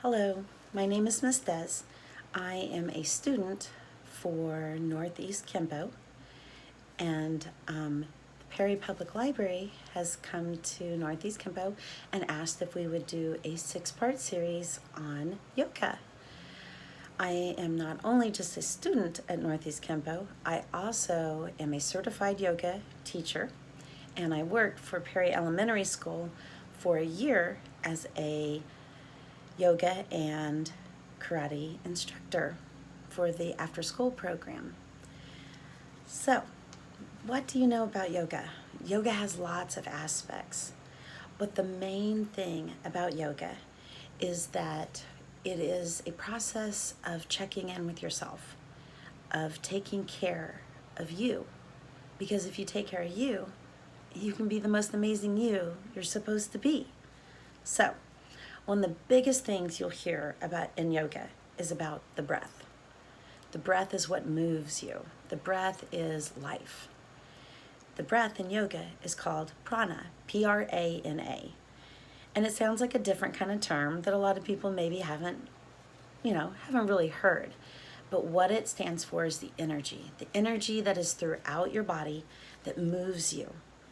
Hello, my name is Miss Dez. I am a student for Northeast Kempo, and the Perry Public Library has come to Northeast Kempo and asked if we would do a 6-part series on yoga. I am not only just a student at Northeast Kempo, I also am a certified yoga teacher, and I worked for Perry Elementary School for a year as a yoga and karate instructor for the after school program. So, what do you know about yoga? Yoga has lots of aspects, but the main thing about yoga is that it is a process of checking in with yourself, of taking care of you. Because if you take care of you, you can be the most amazing you're supposed to be. So, one of the biggest things you'll hear about in yoga is about the breath. The breath is what moves you. The breath is life. The breath in yoga is called prana, P-R-A-N-A. And it sounds like a different kind of term that a lot of people maybe haven't really heard. But what it stands for is the energy that is throughout your body that moves you,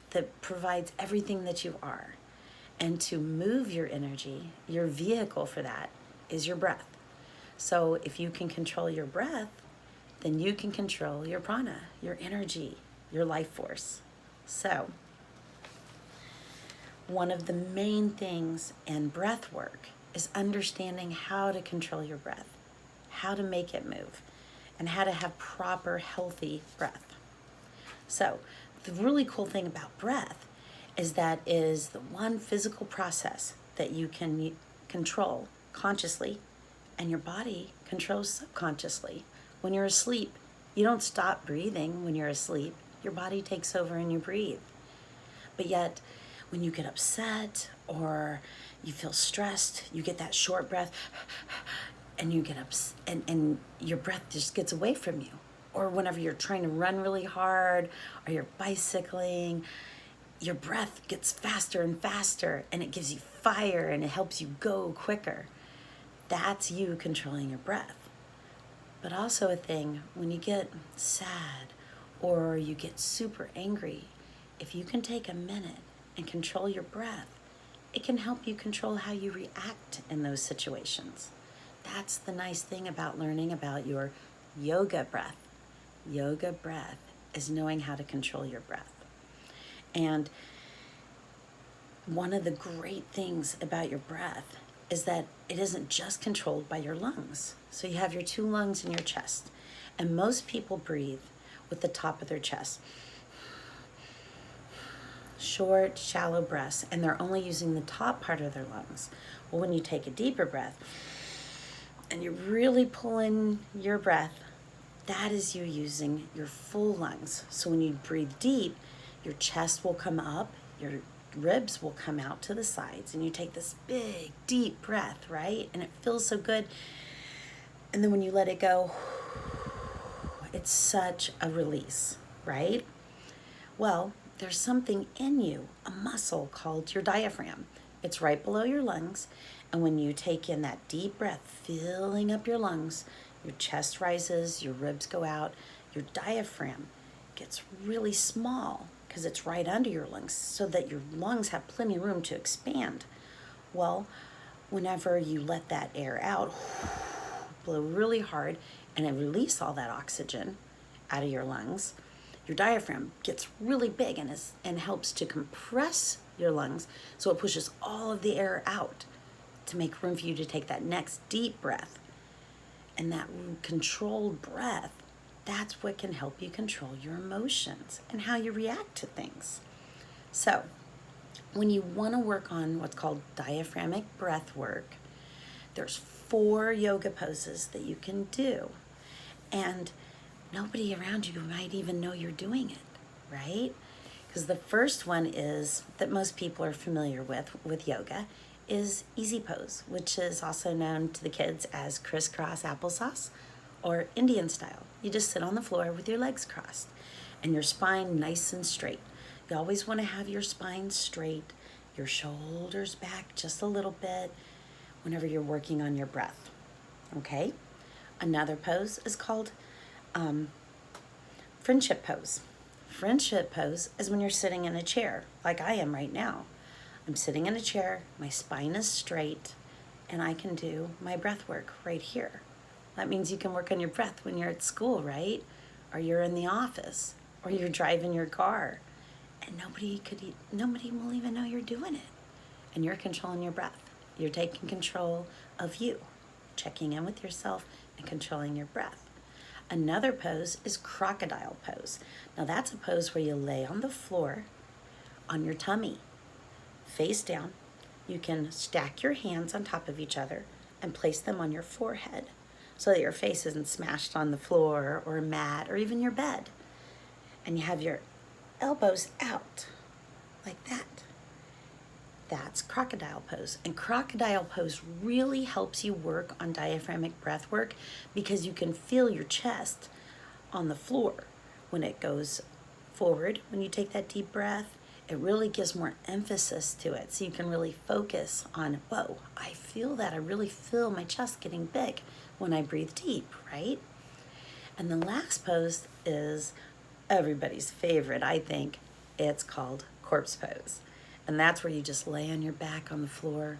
that provides everything that you are. And to move your energy, your vehicle for that is your breath. So if you can control your breath, then you can control your prana, your energy, your life force. So one of the main things in breath work is understanding how to control your breath, how to make it move, and how to have proper, healthy breath. So the really cool thing about breath is that it is the one physical process that you can control consciously, and your body controls subconsciously. When you're asleep, you don't stop breathing when you're asleep. Your body takes over and you breathe. But yet, when you get upset or you feel stressed, you get that short breath and you get and your breath just gets away from you. Or whenever you're trying to run really hard or you're bicycling, your breath gets faster and faster, and it gives you fire and it helps you go quicker. That's you controlling your breath. But also a thing, when you get sad or you get super angry, if you can take a minute and control your breath, it can help you control how you react in those situations. That's the nice thing about learning about your yoga breath. Yoga breath is knowing how to control your breath. And one of the great things about your breath is that it isn't just controlled by your lungs. So you have your 2 lungs in your chest, and most people breathe with the top of their chest. Short, shallow breaths, and they're only using the top part of their lungs. Well, when you take a deeper breath and you really pull in your breath, that is you using your full lungs. So when you breathe deep, your chest will come up, your ribs will come out to the sides, and you take this big, deep breath, right? And it feels so good. And then when you let it go, it's such a release, right? Well, there's something in you, a muscle called your diaphragm. It's right below your lungs. And when you take in that deep breath, filling up your lungs, your chest rises, your ribs go out, your diaphragm gets really small because it's right under your lungs so that your lungs have plenty of room to expand. Well, whenever you let that air out, blow really hard, and it release all that oxygen out of your lungs, your diaphragm gets really big and helps to compress your lungs, so it pushes all of the air out to make room for you to take that next deep breath. And that controlled breath, that's what can help you control your emotions and how you react to things. So, when you want to work on what's called diaphragmic breath work, there's 4 yoga poses that you can do. And nobody around you might even know you're doing it, right? Because the first one is that most people are familiar with yoga is easy pose, which is also known to the kids as crisscross applesauce or Indian style. You just sit on the floor with your legs crossed and your spine nice and straight. You always want to have your spine straight, your shoulders back just a little bit. whenever you're working on your breath. Okay? Another pose is called friendship pose. Friendship pose is when you're sitting in a chair, like I am right now. I'm sitting in a chair, my spine is straight, and I can do my breath work right here. That means you can work on your breath when you're at school, right? Or you're in the office, or you're driving your car, and nobody will even know you're doing it. And you're controlling your breath. You're taking control of you, checking in with yourself and controlling your breath. Another pose is crocodile pose. Now that's a pose where you lay on the floor on your tummy, face down. You can stack your hands on top of each other and place them on your forehead so that your face isn't smashed on the floor or a mat or even your bed. And you have your elbows out like that. That's crocodile pose. And crocodile pose really helps you work on diaphragmatic breath work because you can feel your chest on the floor when it goes forward. When you take that deep breath, it really gives more emphasis to it. So you can really focus on, whoa, I feel that. I really feel my chest getting big when I breathe deep, right? And the last pose is everybody's favorite, I think. It's called corpse pose. And that's where you just lay on your back on the floor,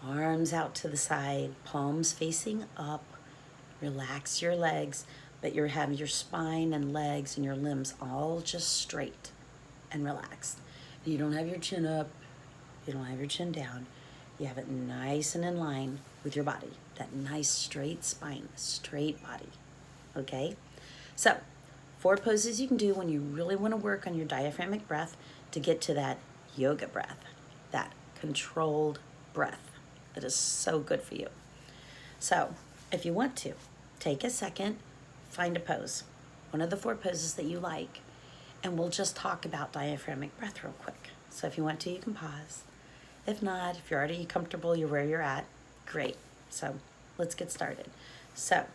arms out to the side, palms facing up, relax your legs, but you have your spine and legs and your limbs all just straight and relaxed. You don't have your chin up, you don't have your chin down. You have it nice and in line with your body, that nice straight spine, straight body, okay? So, 4 poses you can do when you really want to work on your diaphragmatic breath to get to that yoga breath, that controlled breath that is so good for you. So if you want to, take a second, find a pose, one of the 4 poses that you like, and we'll just talk about diaphragmatic breath real quick. So if you want to, you can pause. If not, if you're already comfortable, you're where you're at, great. So let's get started. So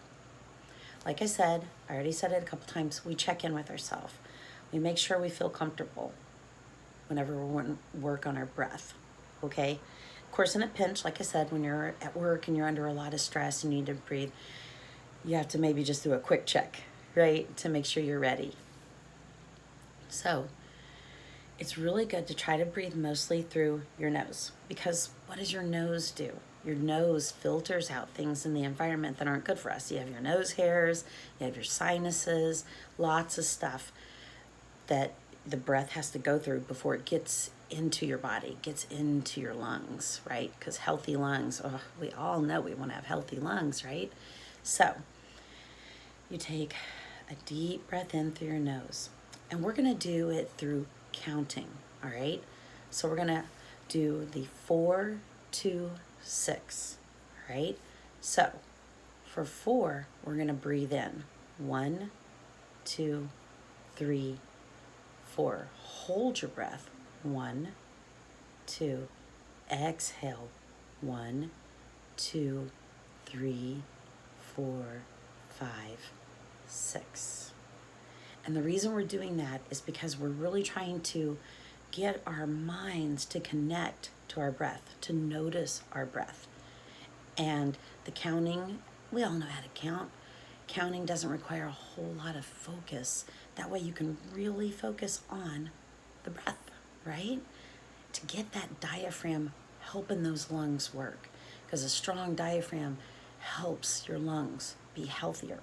like I said, I already said it a couple times, we check in with ourselves. We make sure we feel comfortable whenever we work on our breath, okay? Of course, in a pinch, like I said, when you're at work and you're under a lot of stress and you need to breathe, you have to maybe just do a quick check, right, to make sure you're ready. So it's really good to try to breathe mostly through your nose, because what does your nose do? Your nose filters out things in the environment that aren't good for us. You have your nose hairs, you have your sinuses, lots of stuff that the breath has to go through before it gets into your body, gets into your lungs, right? Because healthy lungs, we all know we want to have healthy lungs, right? So you take a deep breath in through your nose, and we're going to do it through counting, all right? So we're going to do the 4, 2, 6, all right? So for 4, we're going to breathe in 1, 2, 3, 4. Hold your breath. 1, 2. Exhale. 1, 2, 3, 4, 5, 6. And the reason we're doing that is because we're really trying to get our minds to connect to our breath, to notice our breath. And the counting, we all know how to count. Counting doesn't require a whole lot of focus. That way you can really focus on the breath, right? To get that diaphragm helping those lungs work. Because a strong diaphragm helps your lungs be healthier.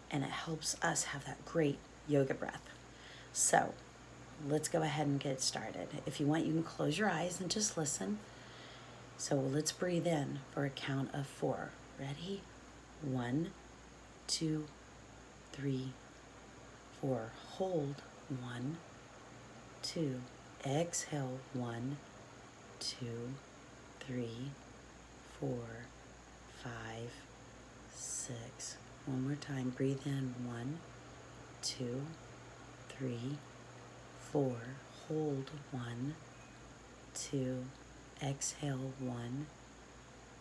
And it helps us have that great yoga breath. So let's go ahead and get started. If you want, you can close your eyes and just listen. So let's breathe in for a count of 4. Ready? 1, 2, 3, 4. Hold. 1, 2. Exhale. 1, 2, 3, 4, 5, 6. One more time. Breathe in. 1, 2, 3, 4. Hold. 1, 2. Exhale. 1,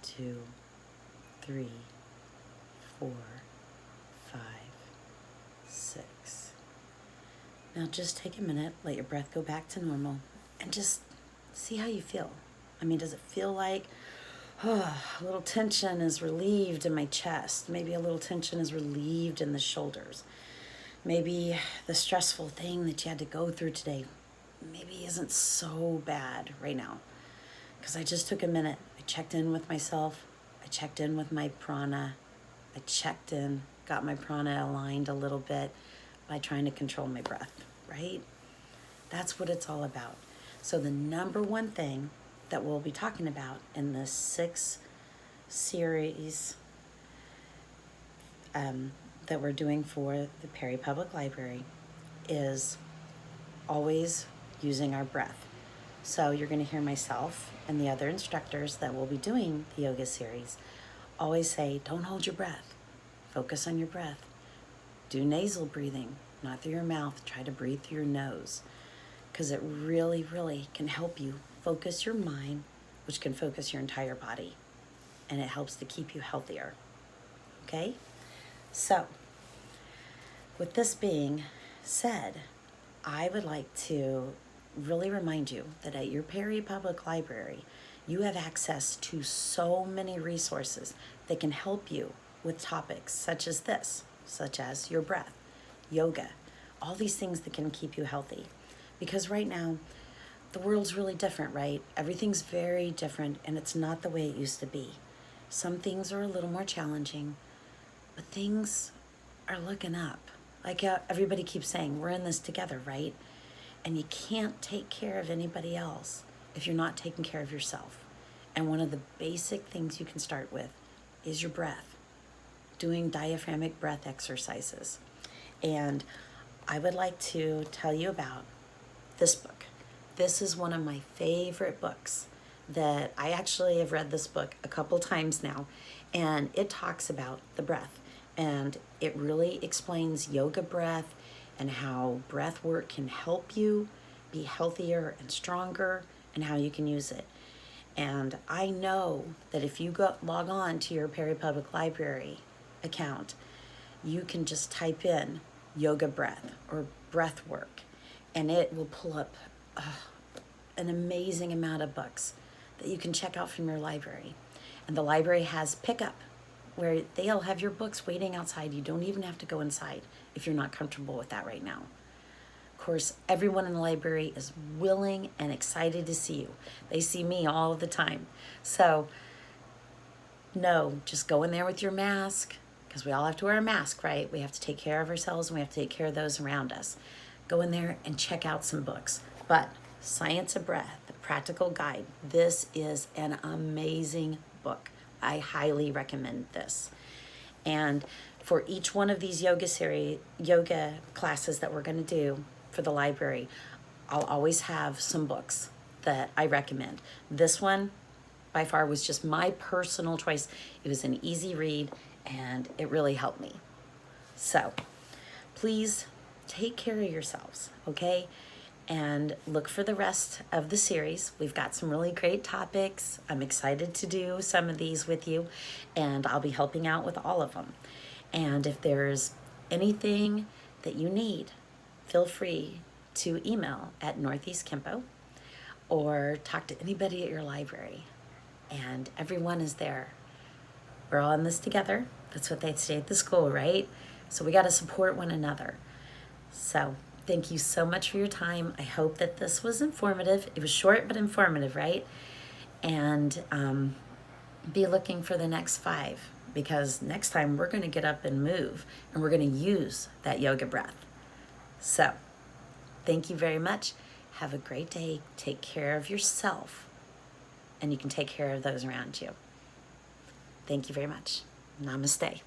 2, 3, 4, 5, 6. Now just take a minute, let your breath go back to normal, and just see how you feel. I mean, does it feel like, A little tension is relieved in my chest. Maybe a little tension is relieved in the shoulders. Maybe the stressful thing that you had to go through today maybe isn't so bad right now. Because I just took a minute. I checked in with myself. I checked in with my prana. I checked in, got my prana aligned a little bit by trying to control my breath, right? That's what it's all about. So the number one thing that we'll be talking about in this 6 series that we're doing for the Perry Public Library is always using our breath. So you're going to hear myself and the other instructors that will be doing the yoga series always say, don't hold your breath. Focus on your breath. Do nasal breathing, not through your mouth. Try to breathe through your nose, because it really, really can help you focus your mind, which can focus your entire body, and it helps to keep you healthier. Okay? So, with this being said, I would like to really remind you that at your Perry Public Library, you have access to so many resources that can help you with topics such as this, such as your breath, yoga, all these things that can keep you healthy. Because right now, the world's really different, right? Everything's very different, and it's not the way it used to be. Some things are a little more challenging, but things are looking up. Like everybody keeps saying, we're in this together, right? And you can't take care of anybody else if you're not taking care of yourself. And one of the basic things you can start with is your breath, doing diaphragmatic breath exercises. And I would like to tell you about this book. This is one of my favorite books that I actually have read this book a couple times now, and it talks about the breath, and it really explains yoga breath and how breath work can help you be healthier and stronger and how you can use it. And I know that if you log on to your Perry Public Library account, you can just type in yoga breath or breath work, and it will pull up an amazing amount of books that you can check out from your library. And the library has pickup where they'll have your books waiting outside. You don't even have to go inside if you're not comfortable with that right now. Of course, everyone in the library is willing and excited to see you. They see me all the time. So no, just go in there with your mask, because we all have to wear a mask, right? We have to take care of ourselves, and we have to take care of those around us. Go in there and check out some books. But Science of Breath, the Practical Guide, this is an amazing book. I highly recommend this. And for each one of these yoga classes that we're going to do for the library, I'll always have some books that I recommend. This one, by far, was just my personal choice. It was an easy read, and it really helped me. So, please take care of yourselves, okay? And look for the rest of the series. We've got some really great topics. I'm excited to do some of these with you, and I'll be helping out with all of them. And if there's anything that you need, feel free to email at Northeast Kempo or talk to anybody at your library. And everyone is there. We're all in this together. That's what they say at the school, right? So we got to support one another. So thank you so much for your time. I hope that this was informative. It was short but informative, right? And be looking for the next 5, because next time we're going to get up and move, and we're going to use that yoga breath. So thank you very much. Have a great day. Take care of yourself, and you can take care of those around you. Thank you very much. Namaste.